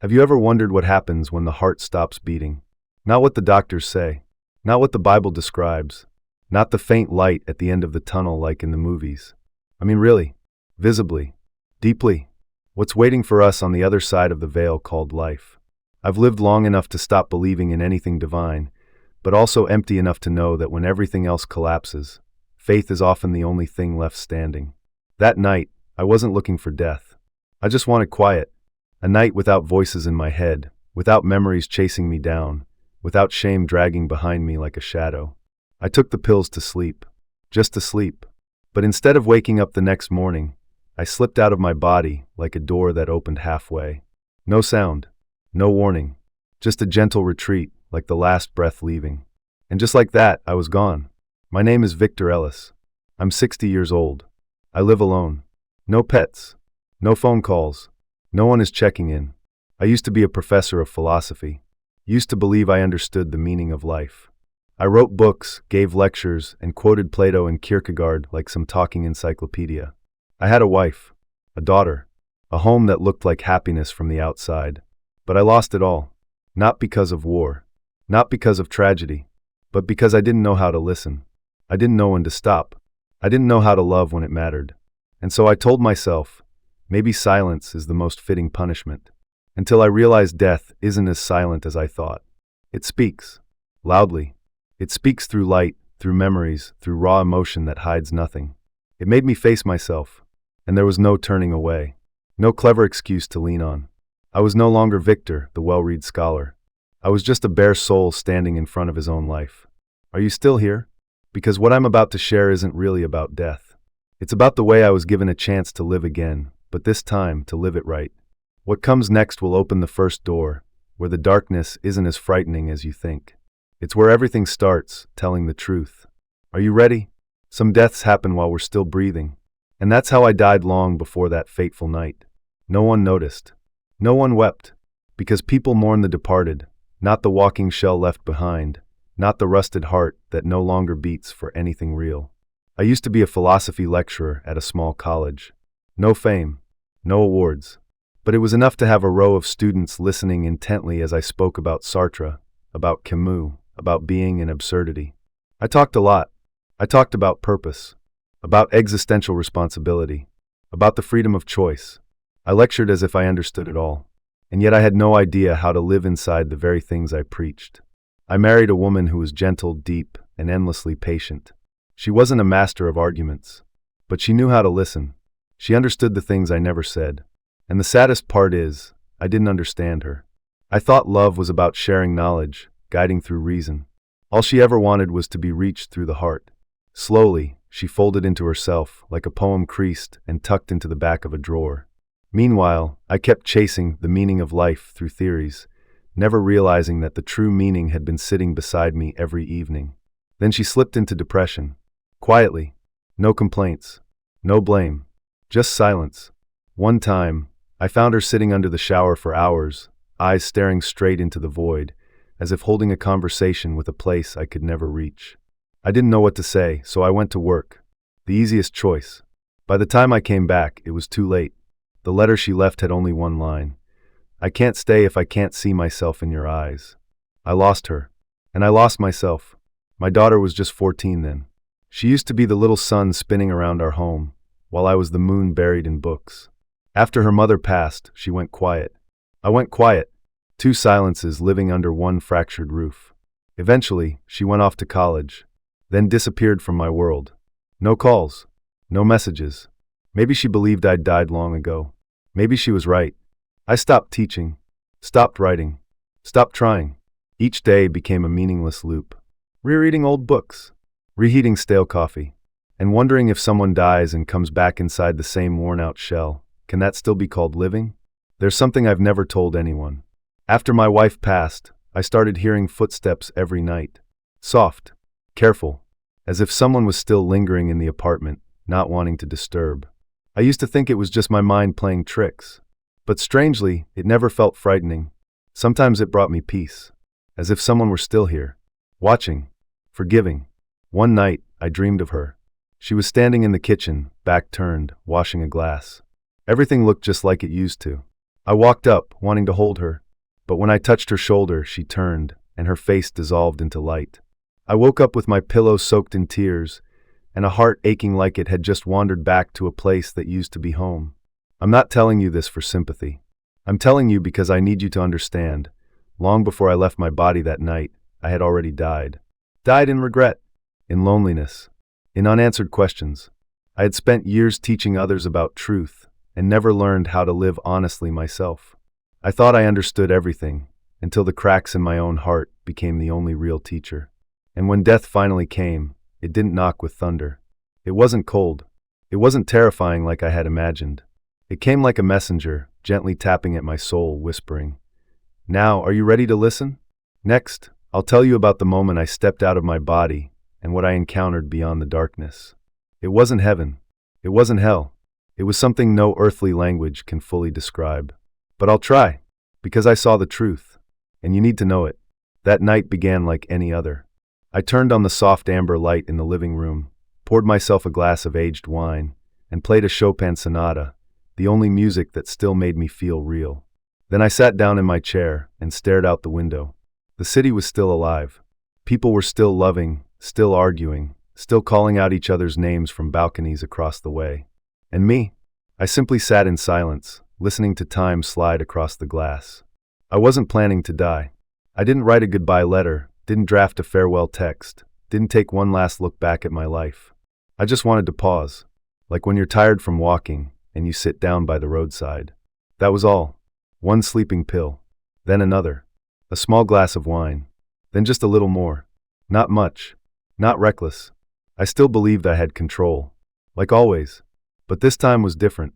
Have you ever wondered what happens when the heart stops beating? Not what the doctors say, not what the Bible describes, not the faint light at the end of the tunnel like in the movies. I mean, really, visibly, deeply, what's waiting for us on the other side of the veil called life. I've lived long enough to stop believing in anything divine, but also empty enough to know that when everything else collapses, faith is often the only thing left standing. That night, I wasn't looking for death. I just wanted quiet. A night without voices in my head, without memories chasing me down, without shame dragging behind me like a shadow. I took the pills to sleep, just to sleep. But instead of waking up the next morning, I slipped out of my body like a door that opened halfway. No sound, no warning, just a gentle retreat like the last breath leaving. And just like that, I was gone. My name is Victor Ellis. I'm 60 years old. I live alone. No pets, no phone calls. No one is checking in. I used to be a professor of philosophy. Used to believe I understood the meaning of life. I wrote books, gave lectures, and quoted Plato and Kierkegaard like some talking encyclopedia. I had a wife, a daughter, a home that looked like happiness from the outside. But I lost it all. Not because of war, not because of tragedy, but because I didn't know how to listen. I didn't know when to stop. I didn't know how to love when it mattered. And so I told myself, maybe silence is the most fitting punishment. Until I realized death isn't as silent as I thought. It speaks. Loudly. It speaks through light, through memories, through raw emotion that hides nothing. It made me face myself. And there was no turning away. No clever excuse to lean on. I was no longer Victor, the well-read scholar. I was just a bare soul standing in front of his own life. Are you still here? Because what I'm about to share isn't really about death. It's about the way I was given a chance to live again, but this time to live it right. What comes next will open the first door, where the darkness isn't as frightening as you think. It's where everything starts, telling the truth. Are you ready? Some deaths happen while we're still breathing. And that's how I died long before that fateful night. No one noticed. No one wept. Because people mourn the departed, not the walking shell left behind, not the rusted heart that no longer beats for anything real. I used to be a philosophy lecturer at a small college. No fame, no awards. But it was enough to have a row of students listening intently as I spoke about Sartre, about Camus, about being and absurdity. I talked a lot. I talked about purpose, about existential responsibility, about the freedom of choice. I lectured as if I understood it all. And yet I had no idea how to live inside the very things I preached. I married a woman who was gentle, deep, and endlessly patient. She wasn't a master of arguments, but she knew how to listen. She understood the things I never said. And the saddest part is, I didn't understand her. I thought love was about sharing knowledge, guiding through reason. All she ever wanted was to be reached through the heart. Slowly, she folded into herself, like a poem creased and tucked into the back of a drawer. Meanwhile, I kept chasing the meaning of life through theories, never realizing that the true meaning had been sitting beside me every evening. Then she slipped into depression. Quietly. No complaints. No blame. Just silence. One time, I found her sitting under the shower for hours, eyes staring straight into the void, as if holding a conversation with a place I could never reach. I didn't know what to say, so I went to work. The easiest choice. By the time I came back, it was too late. The letter she left had only one line. I can't stay if I can't see myself in your eyes. I lost her. And I lost myself. My daughter was just 14 then. She used to be the little sun spinning around our home, while I was the moon buried in books. After her mother passed, she went quiet. I went quiet. 2 silences living under one fractured roof. Eventually, she went off to college, then disappeared from my world. No calls. No messages. Maybe she believed I'd died long ago. Maybe she was right. I stopped teaching, stopped writing, stopped trying. Each day became a meaningless loop. Rereading old books, reheating stale coffee, and wondering if someone dies and comes back inside the same worn-out shell. Can that still be called living? There's something I've never told anyone. After my wife passed, I started hearing footsteps every night. Soft, careful, as if someone was still lingering in the apartment, not wanting to disturb. I used to think it was just my mind playing tricks. But strangely, it never felt frightening. Sometimes it brought me peace, as if someone were still here, watching, forgiving. One night, I dreamed of her. She was standing in the kitchen, back turned, washing a glass. Everything looked just like it used to. I walked up, wanting to hold her, but when I touched her shoulder, she turned, and her face dissolved into light. I woke up with my pillow soaked in tears, and a heart aching like it had just wandered back to a place that used to be home. I'm not telling you this for sympathy. I'm telling you because I need you to understand. Long before I left my body that night, I had already died. Died in regret, in loneliness, in unanswered questions. I had spent years teaching others about truth, and never learned how to live honestly myself. I thought I understood everything, until the cracks in my own heart became the only real teacher. And when death finally came, it didn't knock with thunder. It wasn't cold. It wasn't terrifying like I had imagined. It came like a messenger, gently tapping at my soul, whispering, "Now, are you ready to listen? Next, I'll tell you about the moment I stepped out of my body and what I encountered beyond the darkness. It wasn't heaven. It wasn't hell. It was something no earthly language can fully describe. But I'll try, because I saw the truth, and you need to know it. That night began like any other. I turned on the soft amber light in the living room, poured myself a glass of aged wine, and played a Chopin sonata, the only music that still made me feel real. Then I sat down in my chair and stared out the window. The city was still alive. People were still loving, still arguing, still calling out each other's names from balconies across the way. And me? I simply sat in silence, listening to time slide across the glass. I wasn't planning to die. I didn't write a goodbye letter, didn't draft a farewell text, didn't take one last look back at my life. I just wanted to pause, like when you're tired from walking and you sit down by the roadside. That was all. One sleeping pill, then another, a small glass of wine, then just a little more. Not much, not reckless. I still believed I had control, like always, but this time was different.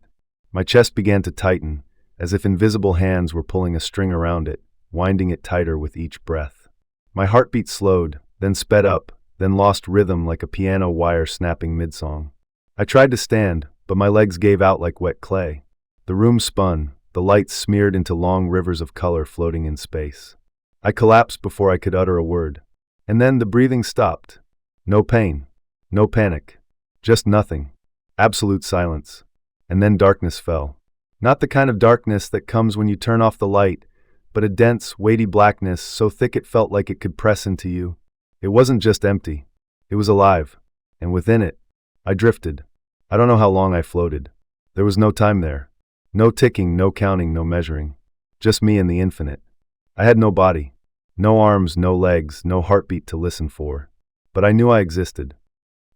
My chest began to tighten, as if invisible hands were pulling a string around it, winding it tighter with each breath. My heartbeat slowed, then sped up, then lost rhythm like a piano wire snapping mid-song. I tried to stand, but my legs gave out like wet clay. The room spun, the lights smeared into long rivers of color floating in space. I collapsed before I could utter a word. And then the breathing stopped. No pain, no panic, just nothing. Absolute silence. And then darkness fell. Not the kind of darkness that comes when you turn off the light, but a dense, weighty blackness so thick it felt like it could press into you. It wasn't just empty. It was alive. And within it, I drifted. I don't know how long I floated. There was no time there. No ticking, no counting, no measuring. Just me and the infinite. I had no body. No arms, no legs, no heartbeat to listen for. But I knew I existed.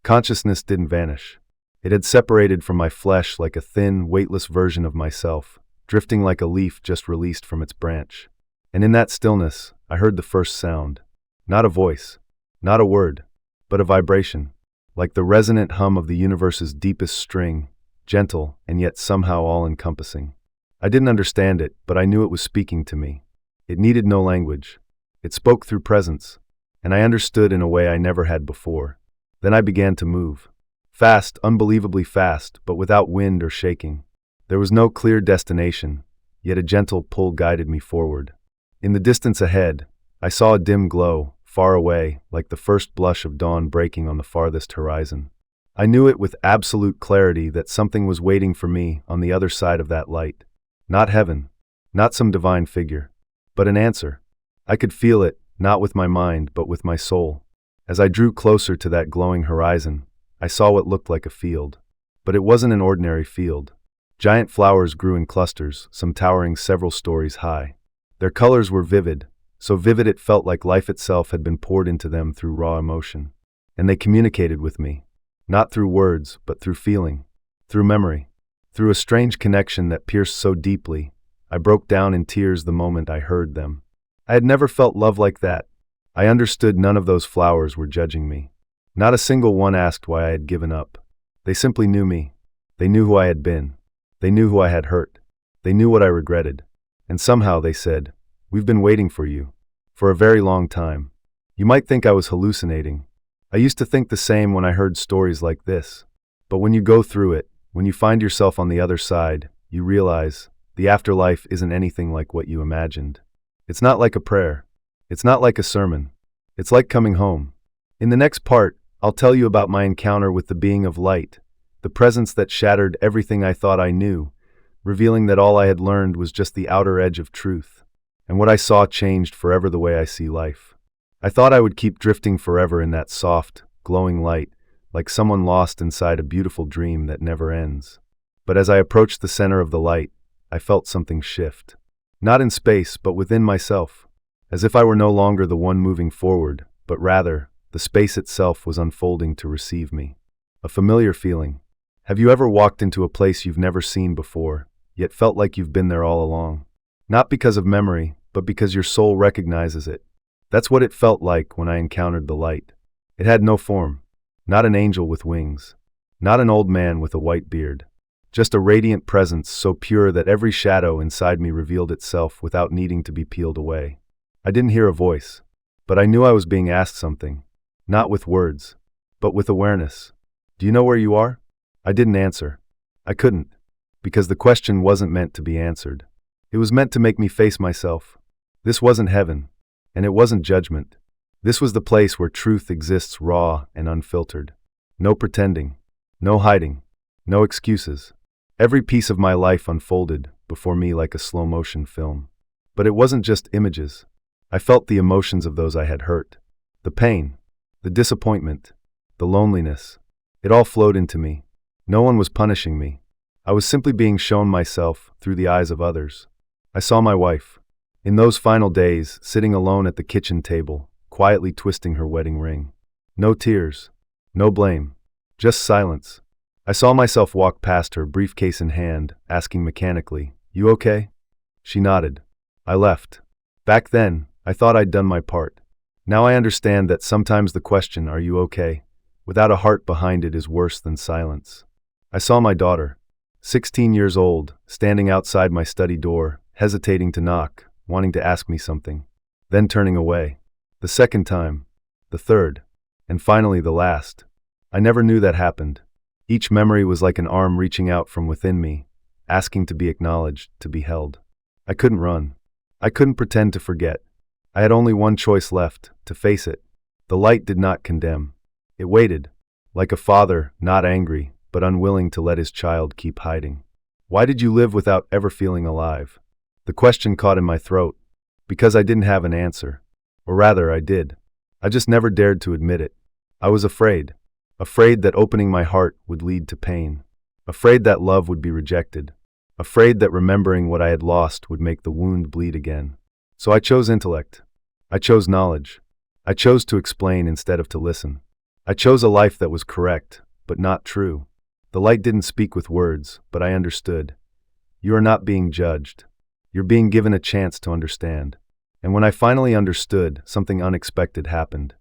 Consciousness didn't vanish. It had separated from my flesh like a thin, weightless version of myself, drifting like a leaf just released from its branch. And in that stillness, I heard the first sound. Not a voice, not a word, but a vibration, like the resonant hum of the universe's deepest string, gentle and yet somehow all-encompassing. I didn't understand it, but I knew it was speaking to me. It needed no language. It spoke through presence, and I understood in a way I never had before. Then I began to move. Fast, unbelievably fast, but without wind or shaking. There was no clear destination, yet a gentle pull guided me forward. In the distance ahead, I saw a dim glow, far away, like the first blush of dawn breaking on the farthest horizon. I knew it with absolute clarity that something was waiting for me on the other side of that light. Not heaven, not some divine figure, but an answer. I could feel it, not with my mind, but with my soul. As I drew closer to that glowing horizon, I saw what looked like a field. But it wasn't an ordinary field. Giant flowers grew in clusters, some towering several stories high. Their colors were vivid, so vivid it felt like life itself had been poured into them through raw emotion. And they communicated with me, not through words, but through feeling, through memory, through a strange connection that pierced so deeply, I broke down in tears the moment I heard them. I had never felt love like that. I understood none of those flowers were judging me. Not a single one asked why I had given up. They simply knew me. They knew who I had been. They knew who I had hurt. They knew what I regretted. And somehow they said, "We've been waiting for you. For a very long time." You might think I was hallucinating. I used to think the same when I heard stories like this. But when you go through it, when you find yourself on the other side, you realize the afterlife isn't anything like what you imagined. It's not like a prayer. It's not like a sermon. It's like coming home. In the next part, I'll tell you about my encounter with the being of light, the presence that shattered everything I thought I knew, revealing that all I had learned was just the outer edge of truth. And what I saw changed forever the way I see life. I thought I would keep drifting forever in that soft, glowing light, like someone lost inside a beautiful dream that never ends. But as I approached the center of the light, I felt something shift. Not in space, but within myself. As if I were no longer the one moving forward, but rather, the space itself was unfolding to receive me. A familiar feeling. Have you ever walked into a place you've never seen before, yet felt like you've been there all along? Not because of memory, but because your soul recognizes it. That's what it felt like when I encountered the light. It had no form. Not an angel with wings. Not an old man with a white beard. Just a radiant presence so pure that every shadow inside me revealed itself without needing to be peeled away. I didn't hear a voice, but I knew I was being asked something. Not with words, but with awareness. Do you know where you are? I didn't answer. I couldn't, because the question wasn't meant to be answered. It was meant to make me face myself. This wasn't heaven, and it wasn't judgment. This was the place where truth exists raw and unfiltered. No pretending, no hiding, no excuses. Every piece of my life unfolded before me like a slow-motion film. But it wasn't just images. I felt the emotions of those I had hurt. The pain, the disappointment, the loneliness. It all flowed into me. No one was punishing me. I was simply being shown myself through the eyes of others. I saw my wife, in those final days, sitting alone at the kitchen table, quietly twisting her wedding ring. No tears, no blame, just silence. I saw myself walk past her, briefcase in hand, asking mechanically, "You okay?" She nodded. I left. Back then, I thought I'd done my part. Now I understand that sometimes the question, "Are you okay?" without a heart behind it is worse than silence. I saw my daughter, 16 years old, standing outside my study door, hesitating to knock, wanting to ask me something, then turning away. The second time, the third, and finally the last. I never knew that happened. Each memory was like an arm reaching out from within me, asking to be acknowledged, to be held. I couldn't run. I couldn't pretend to forget. I had only one choice left, to face it. The light did not condemn. It waited, like a father, not angry, but unwilling to let his child keep hiding. Why did you live without ever feeling alive? The question caught in my throat, because I didn't have an answer. Or rather, I did. I just never dared to admit it. I was afraid. Afraid that opening my heart would lead to pain. Afraid that love would be rejected. Afraid that remembering what I had lost would make the wound bleed again. So I chose intellect. I chose knowledge. I chose to explain instead of to listen. I chose a life that was correct, but not true. The light didn't speak with words, but I understood. You are not being judged. You're being given a chance to understand. And when I finally understood, something unexpected happened.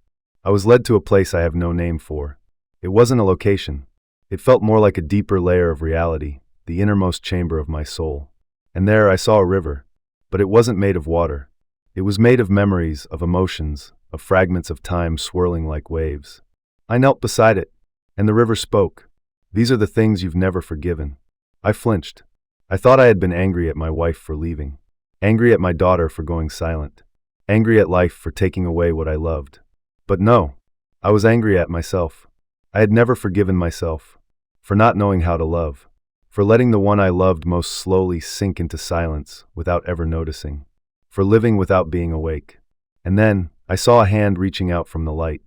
I was led to a place I have no name for. It wasn't a location. It felt more like a deeper layer of reality, the innermost chamber of my soul. And there I saw a river. But it wasn't made of water. It was made of memories, of emotions, of fragments of time swirling like waves. I knelt beside it, and the river spoke. These are the things you've never forgiven. I flinched. I thought I had been angry at my wife for leaving. Angry at my daughter for going silent. Angry at life for taking away what I loved. But no, I was angry at myself. I had never forgiven myself. For not knowing how to love. For letting the one I loved most slowly sink into silence without ever noticing. For living without being awake. And then, I saw a hand reaching out from the light.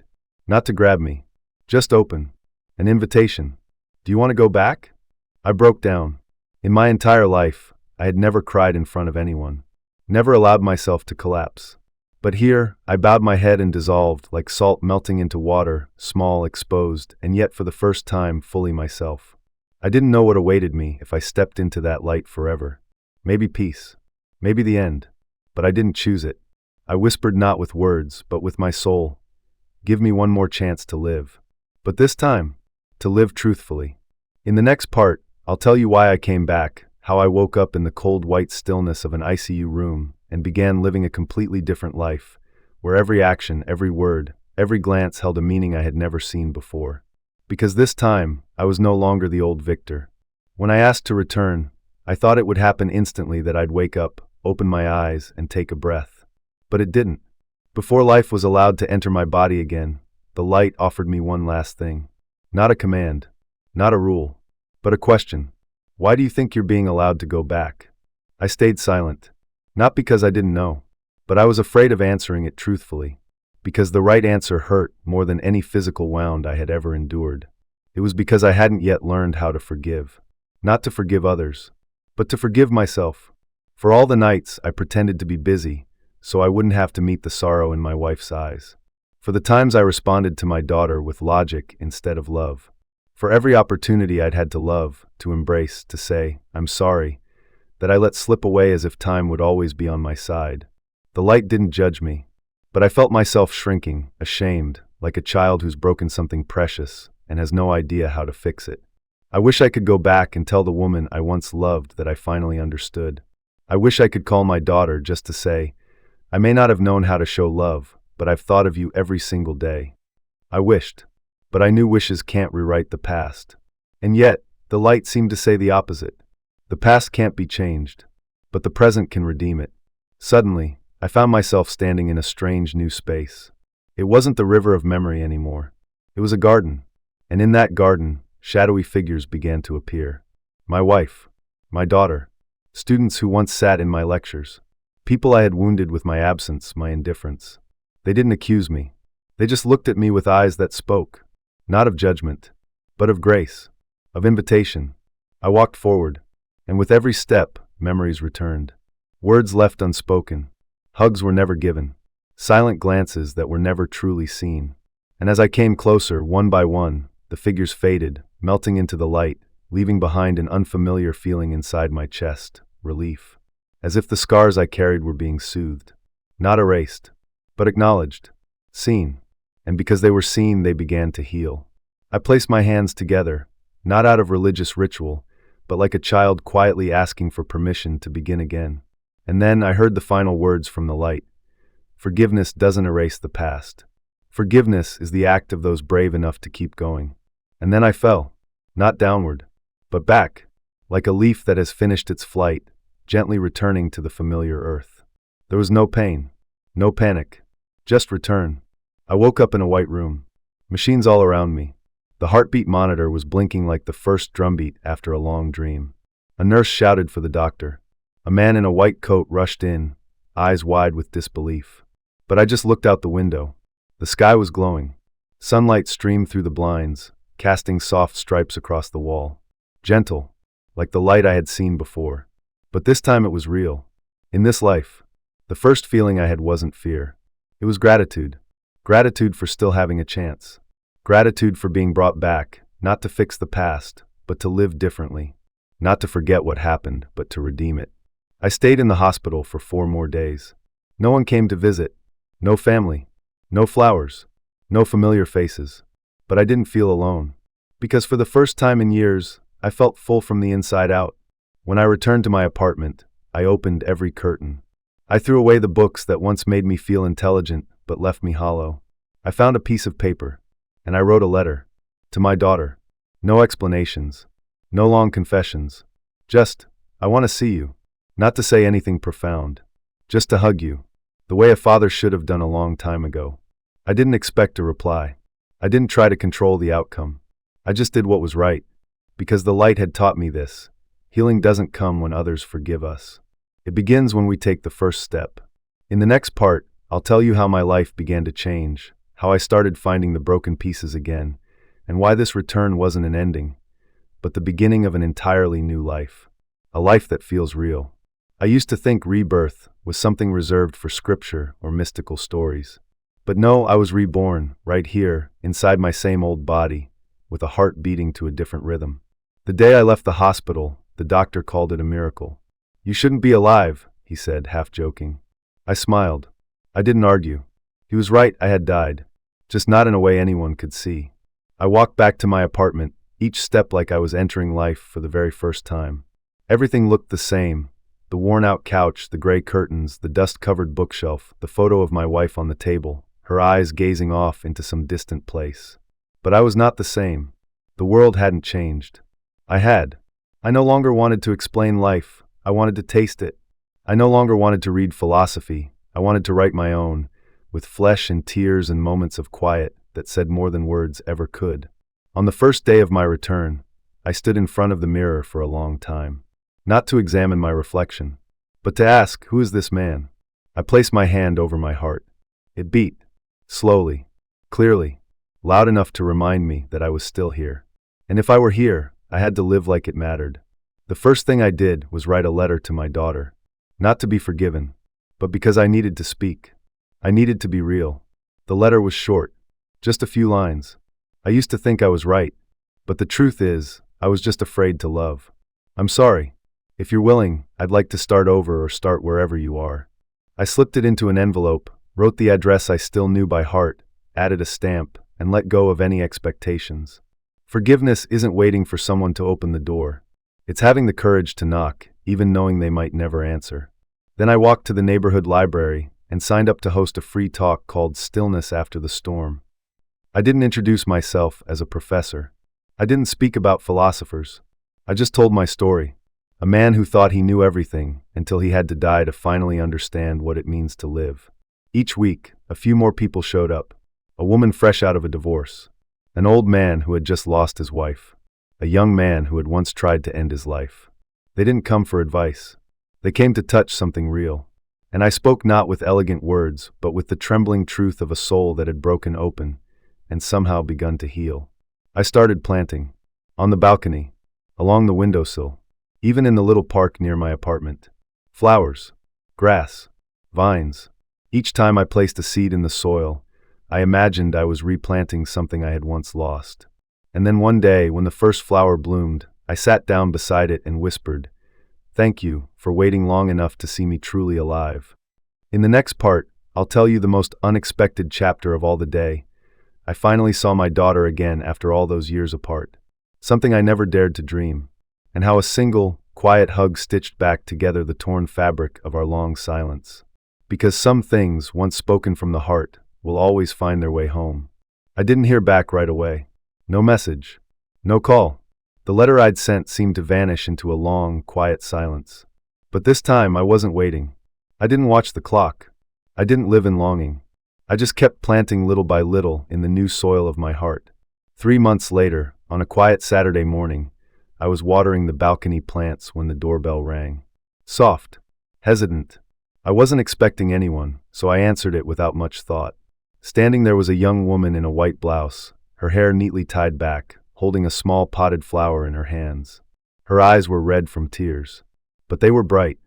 Not to grab me. Just open. An invitation. Do you want to go back? I broke down. In my entire life, I had never cried in front of anyone. Never allowed myself to collapse. But here, I bowed my head and dissolved, like salt melting into water, small, exposed, and yet for the first time, fully myself. I didn't know what awaited me if I stepped into that light forever. Maybe peace. Maybe the end. But I didn't choose it. I whispered not with words, but with my soul. Give me one more chance to live. But this time, to live truthfully. In the next part, I'll tell you why I came back, how I woke up in the cold white stillness of an ICU room and began living a completely different life, where every action, every word, every glance held a meaning I had never seen before. Because this time, I was no longer the old Victor. When I asked to return, I thought it would happen instantly, that I'd wake up, open my eyes, and take a breath. But it didn't. Before life was allowed to enter my body again, the light offered me one last thing. Not a command, not a rule, but a question. Why do you think you're being allowed to go back? I stayed silent. Not because I didn't know, but I was afraid of answering it truthfully. Because the right answer hurt more than any physical wound I had ever endured. It was because I hadn't yet learned how to forgive. Not to forgive others, but to forgive myself. For all the nights I pretended to be busy, so I wouldn't have to meet the sorrow in my wife's eyes. For the times I responded to my daughter with logic instead of love. For every opportunity I'd had to love, to embrace, to say, I'm sorry, that I let slip away as if time would always be on my side. The light didn't judge me, but I felt myself shrinking, ashamed, like a child who's broken something precious and has no idea how to fix it. I wish I could go back and tell the woman I once loved that I finally understood. I wish I could call my daughter just to say, I may not have known how to show love, but I've thought of you every single day. I wished, but I knew wishes can't rewrite the past. And yet, the light seemed to say the opposite. The past can't be changed, but the present can redeem it. Suddenly, I found myself standing in a strange new space. It wasn't the river of memory anymore. It was a garden, and in that garden, shadowy figures began to appear. My wife, my daughter, students who once sat in my lectures, people I had wounded with my absence, my indifference. They didn't accuse me. They just looked at me with eyes that spoke, not of judgment, but of grace, of invitation. I walked forward, and with every step, memories returned. Words left unspoken. Hugs were never given. Silent glances that were never truly seen. And as I came closer, one by one, the figures faded, melting into the light, leaving behind an unfamiliar feeling inside my chest, relief. As if the scars I carried were being soothed. Not erased, but acknowledged, seen. And because they were seen, they began to heal. I placed my hands together, not out of religious ritual, but like a child quietly asking for permission to begin again. And then I heard the final words from the light. Forgiveness doesn't erase the past. Forgiveness is the act of those brave enough to keep going. And then I fell, not downward, but back, like a leaf that has finished its flight, gently returning to the familiar earth. There was no pain, no panic, just return. I woke up in a white room, machines all around me. The heartbeat monitor was blinking like the first drumbeat after a long dream. A nurse shouted for the doctor. A man in a white coat rushed in, eyes wide with disbelief. But I just looked out the window. The sky was glowing. Sunlight streamed through the blinds, casting soft stripes across the wall. Gentle, like the light I had seen before. But this time it was real. In this life, the first feeling I had wasn't fear. It was gratitude. Gratitude for still having a chance. Gratitude for being brought back, not to fix the past, but to live differently. Not to forget what happened, but to redeem it. I stayed in the hospital for 4 more days. No one came to visit. No family. No flowers. No familiar faces. But I didn't feel alone. Because for the first time in years, I felt full from the inside out. When I returned to my apartment, I opened every curtain. I threw away the books that once made me feel intelligent, but left me hollow. I found a piece of paper, and I wrote a letter. To my daughter. No explanations. No long confessions. Just, I want to see you. Not to say anything profound. Just to hug you. The way a father should have done a long time ago. I didn't expect a reply. I didn't try to control the outcome. I just did what was right. Because the light had taught me this. Healing doesn't come when others forgive us. It begins when we take the first step. In the next part, I'll tell you how my life began to change, how I started finding the broken pieces again, and why this return wasn't an ending, but the beginning of an entirely new life. A life that feels real. I used to think rebirth was something reserved for scripture or mystical stories. But no, I was reborn, right here, inside my same old body, with a heart beating to a different rhythm. The day I left the hospital, the doctor called it a miracle. You shouldn't be alive, he said, half joking. I smiled. I didn't argue. He was right, I had died. Just not in a way anyone could see. I walked back to my apartment, each step like I was entering life for the very first time. Everything looked the same. The worn-out couch, the gray curtains, the dust-covered bookshelf, the photo of my wife on the table, her eyes gazing off into some distant place. But I was not the same. The world hadn't changed. I had. I no longer wanted to explain life. I wanted to taste it. I no longer wanted to read philosophy. I wanted to write my own, with flesh and tears and moments of quiet that said more than words ever could. On the first day of my return, I stood in front of the mirror for a long time. Not to examine my reflection, but to ask, who is this man? I placed my hand over my heart. It beat, slowly, clearly, loud enough to remind me that I was still here. And if I were here, I had to live like it mattered. The first thing I did was write a letter to my daughter. Not to be forgiven, but because I needed to speak. I needed to be real. The letter was short, just a few lines. I used to think I was right, but the truth is, I was just afraid to love. I'm sorry. If you're willing, I'd like to start over or start wherever you are. I slipped it into an envelope, wrote the address I still knew by heart, added a stamp, and let go of any expectations. Forgiveness isn't waiting for someone to open the door. It's having the courage to knock, even knowing they might never answer. Then I walked to the neighborhood library and signed up to host a free talk called Stillness After the Storm. I didn't introduce myself as a professor. I didn't speak about philosophers. I just told my story. A man who thought he knew everything until he had to die to finally understand what it means to live. Each week, a few more people showed up. A woman fresh out of a divorce. An old man who had just lost his wife. A young man who had once tried to end his life. They didn't come for advice. They came to touch something real. And I spoke not with elegant words, but with the trembling truth of a soul that had broken open and somehow begun to heal. I started planting. On the balcony. Along the windowsill. Even in the little park near my apartment. Flowers. Grass. Vines. Each time I placed a seed in the soil, I imagined I was replanting something I had once lost. And then one day, when the first flower bloomed, I sat down beside it and whispered, "Thank you for waiting long enough to see me truly alive." In the next part, I'll tell you the most unexpected chapter of all the day. I finally saw my daughter again after all those years apart. Something I never dared to dream. And how a single, quiet hug stitched back together the torn fabric of our long silence. Because some things, once spoken from the heart, will always find their way home. I didn't hear back right away. No message. No call. The letter I'd sent seemed to vanish into a long, quiet silence. But this time I wasn't waiting. I didn't watch the clock. I didn't live in longing. I just kept planting little by little in the new soil of my heart. 3 months later, on a quiet Saturday morning, I was watering the balcony plants when the doorbell rang. Soft. Hesitant. I wasn't expecting anyone, so I answered it without much thought. Standing there was a young woman in a white blouse, her hair neatly tied back, holding a small potted flower in her hands. Her eyes were red from tears. But they were bright.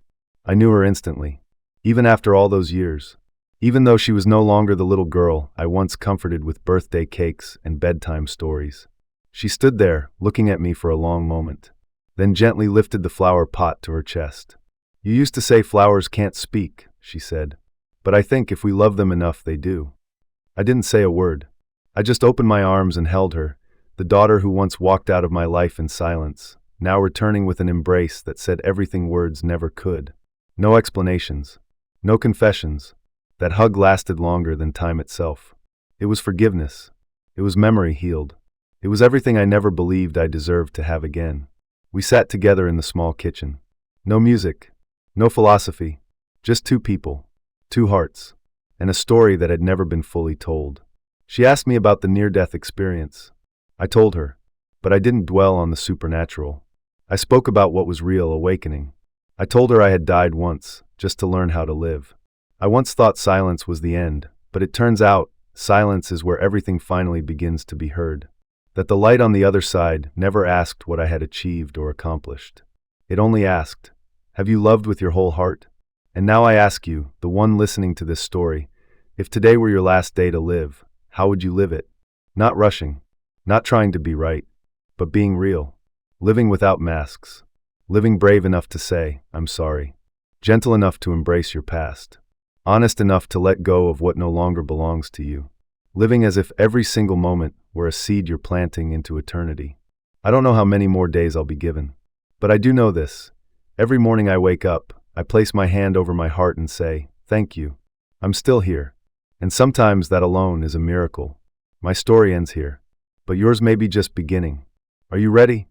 I knew her instantly. Even after all those years. Even though she was no longer the little girl I once comforted with birthday cakes and bedtime stories. She stood there, looking at me for a long moment, then gently lifted the flower pot to her chest. "You used to say flowers can't speak," she said. "But I think if we love them enough, they do." I didn't say a word. I just opened my arms and held her, the daughter who once walked out of my life in silence, now returning with an embrace that said everything words never could. No explanations. No confessions. That hug lasted longer than time itself. It was forgiveness. It was memory healed. It was everything I never believed I deserved to have again. We sat together in the small kitchen. No music. No philosophy. Just two people. Two hearts. And a story that had never been fully told. She asked me about the near-death experience. I told her. But I didn't dwell on the supernatural. I spoke about what was real awakening. I told her I had died once, just to learn how to live. I once thought silence was the end, but it turns out, silence is where everything finally begins to be heard. That the light on the other side never asked what I had achieved or accomplished. It only asked, "Have you loved with your whole heart?" And now I ask you, the one listening to this story, if today were your last day to live, how would you live it? Not rushing, not trying to be right, but being real. Living without masks. Living brave enough to say, "I'm sorry." Gentle enough to embrace your past. Honest enough to let go of what no longer belongs to you. Living as if every single moment were a seed you're planting into eternity. I don't know how many more days I'll be given. But I do know this. Every morning I wake up, I place my hand over my heart and say, "Thank you. I'm still here." And sometimes that alone is a miracle. My story ends here. But yours may be just beginning. Are you ready?